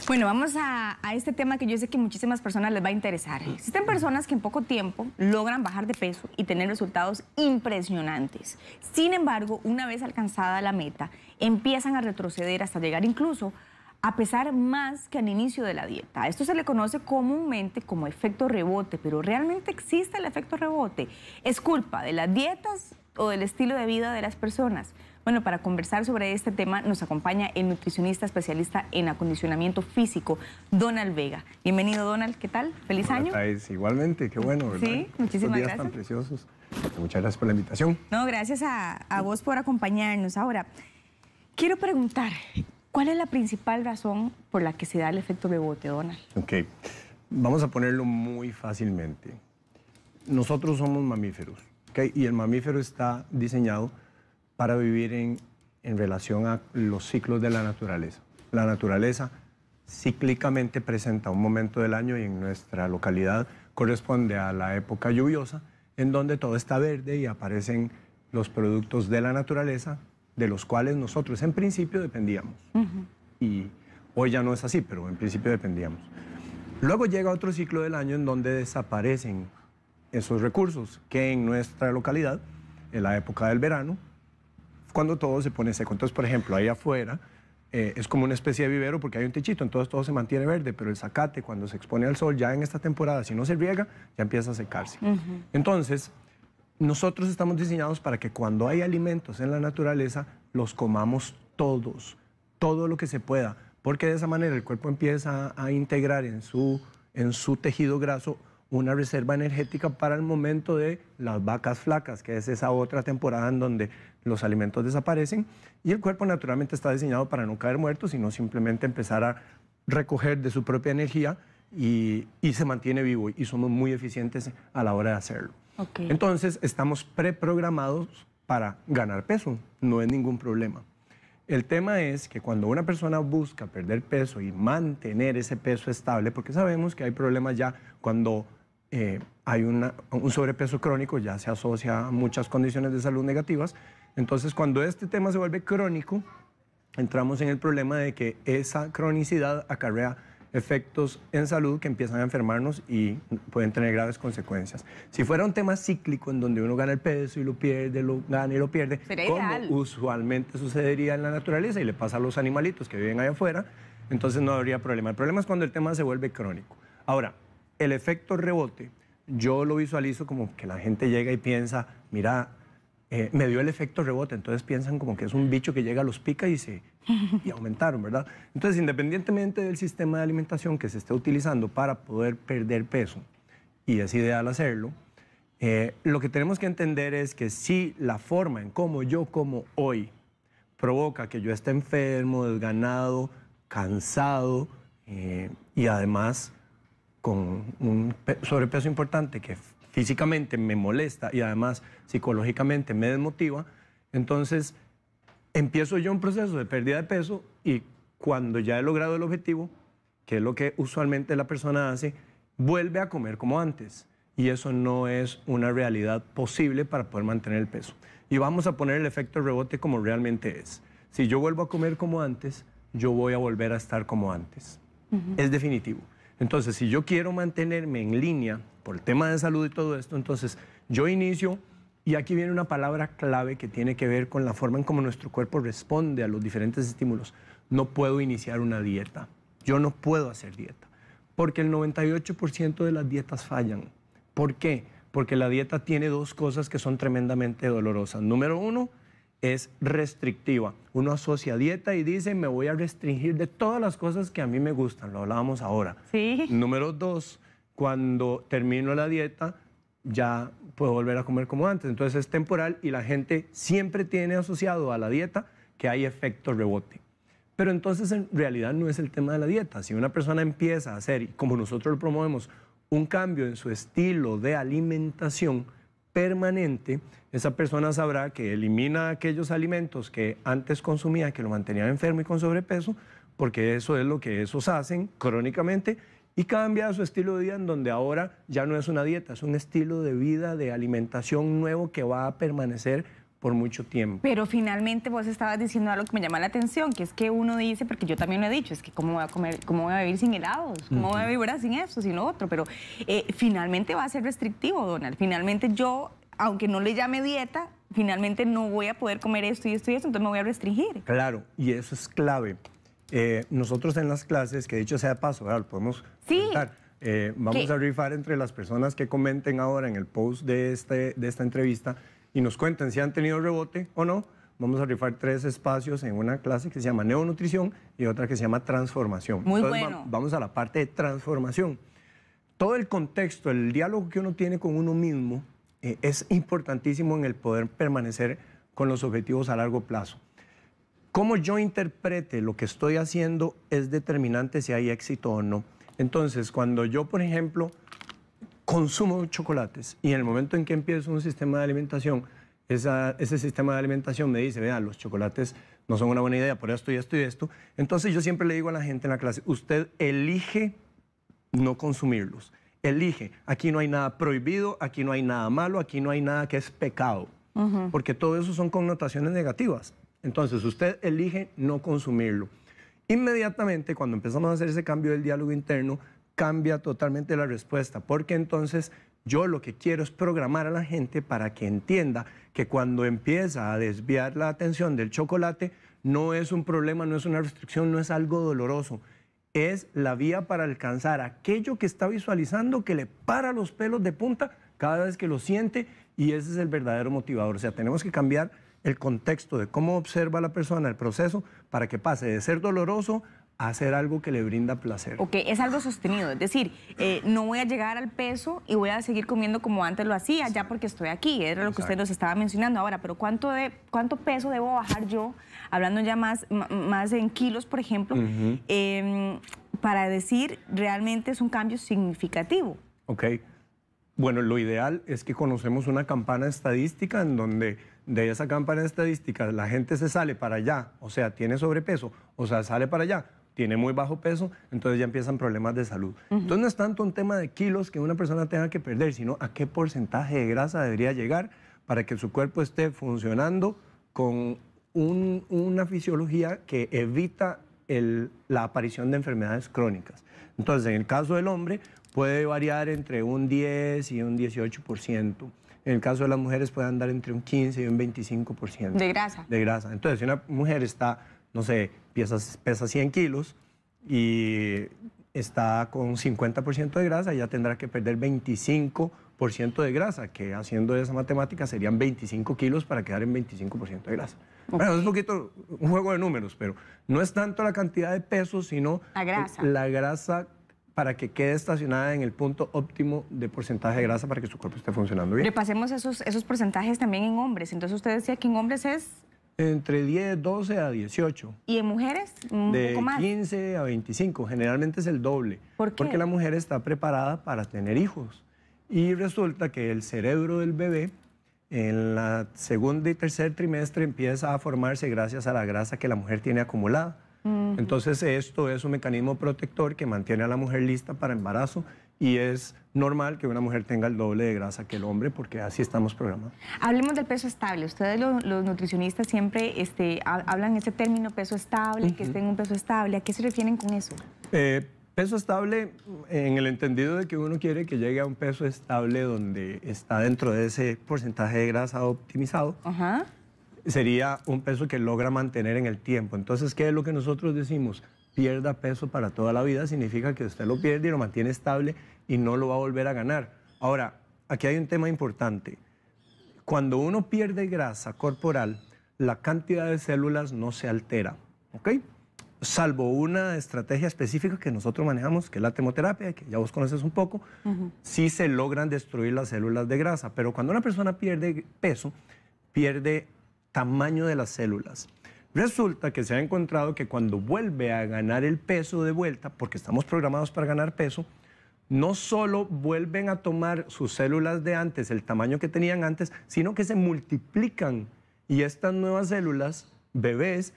Bueno, vamos a este tema que yo sé que muchísimas personas les va a interesar. Existen personas que en poco tiempo logran bajar de peso y tener resultados impresionantes. Sin embargo, una vez alcanzada la meta, empiezan a retroceder hasta llegar incluso a pesar más que al inicio de la dieta. Esto se le conoce comúnmente como efecto rebote, pero ¿realmente existe el efecto rebote? ¿Es culpa de las dietas o del estilo de vida de las personas? Bueno, para conversar sobre este tema nos acompaña el nutricionista especialista en acondicionamiento físico, Donald Vega. Bienvenido, Donald. ¿Qué tal? ¡Feliz año! Thais, igualmente, qué bueno, ¿verdad? Sí, muchísimas Estos días tan preciosos. Muchas gracias por la invitación. No, gracias a vos por acompañarnos. Ahora, quiero preguntar, ¿cuál es la principal razón por la que se da el efecto rebote, Donald? Ok, vamos a ponerlo muy fácilmente. Nosotros somos mamíferos, ¿ok? Y el mamífero está diseñado para vivir en relación a los ciclos de la naturaleza. La naturaleza cíclicamente presenta un momento del año y en nuestra localidad corresponde a la época lluviosa, en donde todo está verde y aparecen los productos de la naturaleza, de los cuales nosotros en principio dependíamos. Y hoy ya no es así, pero en principio dependíamos. Luego llega otro ciclo del año en donde desaparecen esos recursos, que en nuestra localidad, en la época del verano, cuando todo se pone seco. Entonces, por ejemplo, ahí afuera es como una especie de vivero porque hay un techito, entonces todo se mantiene verde, pero el zacate cuando se expone al sol, ya en esta temporada, si no se riega, ya empieza a secarse. Entonces, nosotros estamos diseñados para que cuando hay alimentos en la naturaleza, los comamos todos, todo lo que se pueda, porque de esa manera el cuerpo empieza a integrar en su tejido graso una reserva energética para el momento de las vacas flacas, que es esa otra temporada en donde los alimentos desaparecen y el cuerpo naturalmente está diseñado para no caer muerto, sino simplemente empezar a recoger de su propia energía y se mantiene vivo y somos muy eficientes a la hora de hacerlo. Okay. Entonces estamos preprogramados para ganar peso, no es ningún problema. El tema es que cuando una persona busca perder peso y mantener ese peso estable, porque sabemos que hay problemas ya cuando hay un sobrepeso crónico, ya se asocia a muchas condiciones de salud negativas. Entonces, cuando este tema se vuelve crónico, entramos en el problema de que esa cronicidad acarrea efectos en salud que empiezan a enfermarnos y pueden tener graves consecuencias. Si fuera un tema cíclico en donde uno gana el peso y lo pierde, lo gana y lo pierde, como usualmente sucedería en la naturaleza y le pasa a los animalitos que viven allá afuera, entonces no habría problema. El problema es cuando el tema se vuelve crónico. Ahora, el efecto rebote, yo lo visualizo como que la gente llega y piensa, mira, me dio el efecto rebote, entonces piensan como que es un bicho que llega, los pica y aumentaron, ¿verdad? Entonces, independientemente del sistema de alimentación que se esté utilizando para poder perder peso, y es ideal hacerlo, lo que tenemos que entender es que si la forma en cómo yo como hoy provoca que yo esté enfermo, desganado, cansado y además con un sobrepeso importante que físicamente me molesta y además psicológicamente me desmotiva, entonces empiezo yo un proceso de pérdida de peso y cuando ya he logrado el objetivo, que es lo que usualmente la persona hace, vuelve a comer como antes. Y eso no es una realidad posible para poder mantener el peso. Y vamos a poner el efecto rebote como realmente es. Si yo vuelvo a comer como antes, yo voy a volver a estar como antes. Es definitivo. Entonces, si yo quiero mantenerme en línea por el tema de salud y todo esto, entonces yo inicio, y aquí viene una palabra clave que tiene que ver con la forma en cómo nuestro cuerpo responde a los diferentes estímulos. No puedo iniciar una dieta. Yo no puedo hacer dieta, porque el 98% de las dietas fallan. ¿Por qué? Porque la dieta tiene dos cosas que son tremendamente dolorosas. Número uno, es restrictiva. Uno asocia dieta y dice, me voy a restringir de todas las cosas que a mí me gustan. Lo hablábamos ahora. Sí. Número dos, cuando termino la dieta, ya puedo volver a comer como antes. Entonces es temporal y la gente siempre tiene asociado a la dieta que hay efecto rebote. Pero entonces en realidad no es el tema de la dieta. Si una persona empieza a hacer, y como nosotros lo promovemos, un cambio en su estilo de alimentación permanente, esa persona sabrá que elimina aquellos alimentos que antes consumía, que lo mantenían enfermo y con sobrepeso, porque eso es lo que esos hacen crónicamente, y cambia su estilo de vida en donde ahora ya no es una dieta, es un estilo de vida, de alimentación nuevo que va a permanecer por mucho tiempo. Pero finalmente vos estabas diciendo algo que me llama la atención, que es que uno dice, porque yo también lo he dicho, es que cómo voy a comer, cómo voy a vivir sin helados, cómo voy a vivir sin eso, sin lo otro, pero finalmente va a ser restrictivo, Donald. Finalmente yo, aunque no le llame dieta, finalmente no voy a poder comer esto y esto y esto, entonces me voy a restringir. Claro, y eso es clave. Nosotros en las clases, que dicho sea de paso, ¿verdad? Lo podemos comentar. Vamos a rifar entre las personas que comenten ahora en el post de esta entrevista y nos cuenten si han tenido rebote o no. Vamos a rifar 3 espacios en una clase que se llama Neonutrición y otra que se llama Transformación. Muy Entonces, bueno. Vamos a la parte de transformación. Todo el contexto, el diálogo que uno tiene con uno mismo es importantísimo en el poder permanecer con los objetivos a largo plazo. Cómo yo interprete lo que estoy haciendo es determinante si hay éxito o no. Entonces, cuando yo, por ejemplo, consumo chocolates y en el momento en que empiezo un sistema de alimentación, ese sistema de alimentación me dice, vean, los chocolates no son una buena idea por esto y esto y esto, entonces yo siempre le digo a la gente en la clase, usted elige no consumirlos. Elige, aquí no hay nada prohibido, aquí no hay nada malo, aquí no hay nada que es pecado, porque todo eso son connotaciones negativas. Entonces, usted elige no consumirlo. Inmediatamente, cuando empezamos a hacer ese cambio del diálogo interno, cambia totalmente la respuesta, porque entonces yo lo que quiero es programar a la gente para que entienda que cuando empieza a desviar la atención del chocolate, no es un problema, no es una restricción, no es algo doloroso. Es la vía para alcanzar aquello que está visualizando, que le para los pelos de punta cada vez que lo siente, y ese es el verdadero motivador. O sea, tenemos que cambiar el contexto de cómo observa la persona el proceso para que pase de ser doloroso a hacer algo que le brinda placer. Ok, es algo sostenido, es decir, no voy a llegar al peso y voy a seguir comiendo como antes lo hacía, ya porque estoy aquí, era lo que usted nos estaba mencionando ahora, pero ¿cuánto peso debo bajar yo, hablando ya más en kilos, por ejemplo, para decir realmente es un cambio significativo? Ok, bueno, lo ideal es que conocemos una campana estadística en donde de esa campana estadística la gente se sale para allá, o sea, tiene sobrepeso, o sea, sale para allá, tiene muy bajo peso, entonces ya empiezan problemas de salud. Entonces no es tanto un tema de kilos que una persona tenga que perder, sino a qué porcentaje de grasa debería llegar para que su cuerpo esté funcionando con una fisiología que evita la aparición de enfermedades crónicas. Entonces, en el caso del hombre, puede variar entre un 10 y un 18%. En el caso de las mujeres puede andar entre un 15 y un 25%. ¿De grasa? De grasa. Entonces, si una mujer está, no sé, pesa 100 kilos y está con 50% de grasa, ya tendrá que perder 25% de grasa, que haciendo esa matemática serían 25 kilos para quedar en 25% de grasa. Okay. Bueno, es un poquito un juego de números, pero no es tanto la cantidad de peso, sino la grasa para que quede estacionada en el punto óptimo de porcentaje de grasa para que su cuerpo esté funcionando bien. Repasemos esos porcentajes también en hombres. Entonces usted decía que en hombres es... Entre 10, 12 a 18. ¿Y en mujeres? Un poco más. De 15 a 25. Generalmente es el doble. ¿Por qué? Porque la mujer está preparada para tener hijos. Y resulta que el cerebro del bebé en la segunda y tercer trimestre empieza a formarse gracias a la grasa que la mujer tiene acumulada. Entonces esto es un mecanismo protector que mantiene a la mujer lista para embarazo y es normal que una mujer tenga el doble de grasa que el hombre porque así estamos programados. Hablemos del peso estable. Ustedes los nutricionistas siempre hablan ese término peso estable, que esté en un peso estable. ¿A qué se refieren con eso? Peso estable en el entendido de que uno quiere que llegue a un peso estable donde está dentro de ese porcentaje de grasa optimizado. Ajá. Sería un peso que logra mantener en el tiempo. Entonces, ¿qué es lo que nosotros decimos? Pierda peso para toda la vida, significa que usted lo pierde y lo mantiene estable y no lo va a volver a ganar. Ahora, aquí hay un tema importante. Cuando uno pierde grasa corporal, la cantidad de células no se altera, ¿ok? Salvo una estrategia específica que nosotros manejamos, que es la termoterapia, que ya vos conoces un poco, sí se logran destruir las células de grasa, pero cuando una persona pierde peso, pierde tamaño de las células. Resulta que se ha encontrado que cuando vuelve a ganar el peso de vuelta, porque estamos programados para ganar peso, no solo vuelven a tomar sus células de antes, el tamaño que tenían antes, sino que se multiplican. Y estas nuevas células, bebés,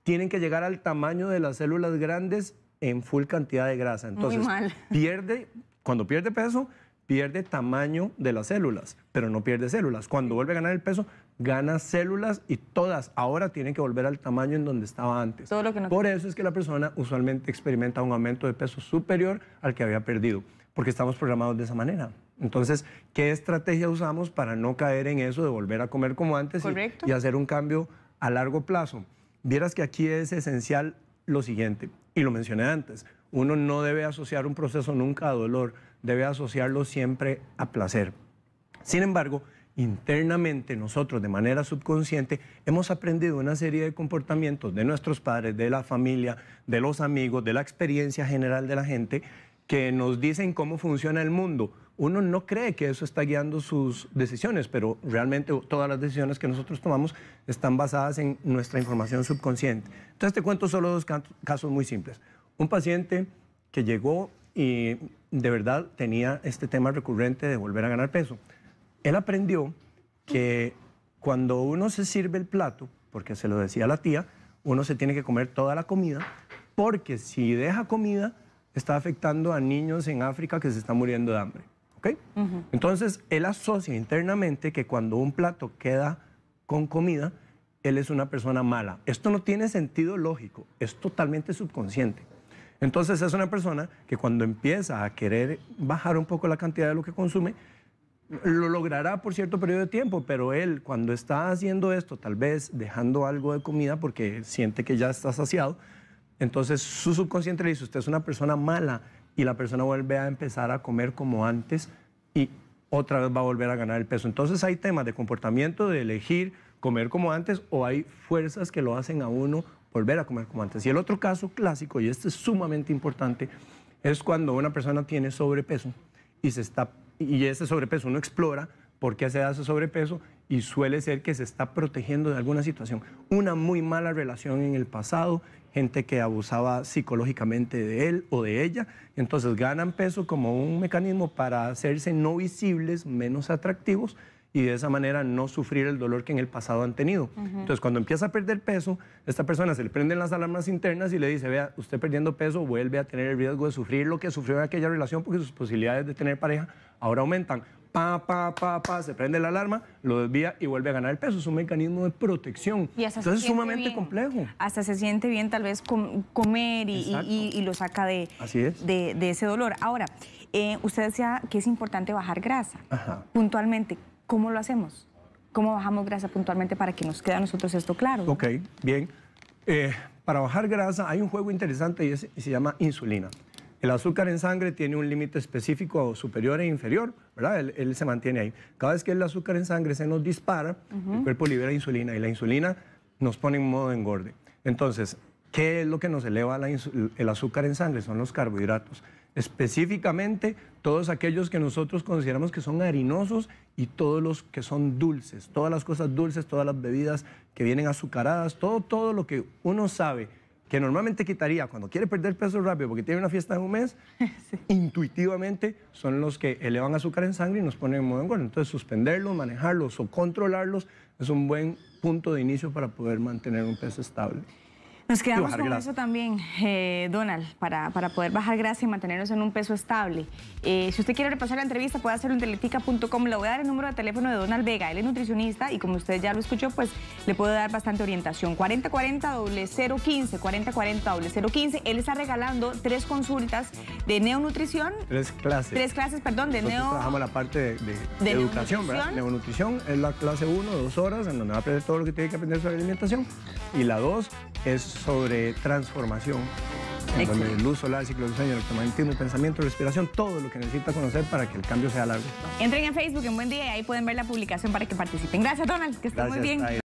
tienen que llegar al tamaño de las células grandes en full cantidad de grasa. Entonces, muy mal. cuando pierde peso, pierde tamaño de las células, pero no pierde células. Cuando vuelve a ganar el peso, gana células y todas ahora tienen que volver al tamaño en donde estaba antes. Todo lo que no... Por eso es que la persona usualmente experimenta un aumento de peso superior al que había perdido, porque estamos programados de esa manera. Entonces, ¿qué estrategia usamos para no caer en eso de volver a comer como antes y hacer un cambio a largo plazo? Vieras que aquí es esencial lo siguiente, y lo mencioné antes, uno no debe asociar un proceso nunca a dolor, debe asociarlo siempre a placer. Sin embargo, internamente nosotros de manera subconsciente hemos aprendido una serie de comportamientos de nuestros padres, de la familia, de los amigos, de la experiencia general de la gente que nos dicen cómo funciona el mundo. Uno no cree que eso está guiando sus decisiones, pero realmente todas las decisiones que nosotros tomamos están basadas en nuestra información subconsciente. Entonces te cuento solo dos casos muy simples. Un paciente que llegó y de verdad tenía este tema recurrente de volver a ganar peso. Él aprendió que cuando uno se sirve el plato, porque se lo decía la tía, uno se tiene que comer toda la comida, porque si deja comida, está afectando a niños en África que se están muriendo de hambre. ¿Okay? Entonces, él asocia internamente que cuando un plato queda con comida, él es una persona mala. Esto no tiene sentido lógico, es totalmente subconsciente. Entonces es una persona que cuando empieza a querer bajar un poco la cantidad de lo que consume, lo logrará por cierto periodo de tiempo, pero él cuando está haciendo esto, tal vez dejando algo de comida porque siente que ya está saciado, entonces su subconsciente le dice, usted es una persona mala, y la persona vuelve a empezar a comer como antes y otra vez va a volver a ganar el peso. Entonces hay temas de comportamiento, de elegir comer como antes, o hay fuerzas que lo hacen a uno volver a comer como antes. Y el otro caso clásico, y este es sumamente importante, es cuando una persona tiene sobrepeso y ese sobrepeso uno explora por qué se da ese sobrepeso y suele ser que se está protegiendo de alguna situación. Una muy mala relación en el pasado, gente que abusaba psicológicamente de él o de ella, entonces ganan peso como un mecanismo para hacerse no visibles, menos atractivos, y de esa manera no sufrir el dolor que en el pasado han tenido. Entonces, cuando empieza a perder peso, esta persona se le prenden las alarmas internas y le dice, vea, usted perdiendo peso vuelve a tener el riesgo de sufrir lo que sufrió en aquella relación porque sus posibilidades de tener pareja ahora aumentan. Se prende la alarma, lo desvía y vuelve a ganar el peso. Es un mecanismo de protección. Entonces es sumamente complejo. Hasta se siente bien tal vez comer y lo saca de ese dolor. Ahora, usted decía que es importante bajar grasa. Puntualmente, ¿cómo lo hacemos? ¿Cómo bajamos grasa puntualmente para que nos quede a nosotros esto claro? Ok, bien. Para bajar grasa hay un juego interesante y se llama insulina. El azúcar en sangre tiene un límite específico superior e inferior, ¿verdad? Él se mantiene ahí. Cada vez que el azúcar en sangre se nos dispara, el cuerpo libera insulina y la insulina nos pone en modo engorde. Entonces, ¿qué es lo que nos eleva el azúcar en sangre? Son los carbohidratos. Específicamente, todos aquellos que nosotros consideramos que son harinosos y todos los que son dulces. Todas las cosas dulces, todas las bebidas que vienen azucaradas, todo lo que uno sabe que normalmente quitaría cuando quiere perder peso rápido porque tiene una fiesta en un mes, intuitivamente son los que elevan azúcar en sangre y nos ponen en modo engorde. Entonces, suspenderlos, manejarlos o controlarlos es un buen punto de inicio para poder mantener un peso estable. Nos quedamos con eso también, Donald, para poder bajar grasa y mantenernos en un peso estable. Si usted quiere repasar la entrevista, puede hacerlo en teletica.com. Le voy a dar el número de teléfono de Donald Vega. Él es nutricionista y como usted ya lo escuchó, pues le puede dar bastante orientación. 4040-0015, 4040-0015. Él está regalando 3 consultas de neonutrición. 3 clases. 3 clases, perdón, de Nosotros trabajamos la parte de educación, ¿verdad? Neonutrición es la clase 1, 2 horas, en donde va a aprender todo lo que tiene que aprender sobre alimentación. Y la 2 es sobre transformación, en donde luz solar, ciclo del sueño, electromagnetismo, pensamiento, respiración, todo lo que necesita conocer para que el cambio sea largo. Entren en Facebook en Buen Día y ahí pueden ver la publicación para que participen. Gracias, Donald, que estén muy bien.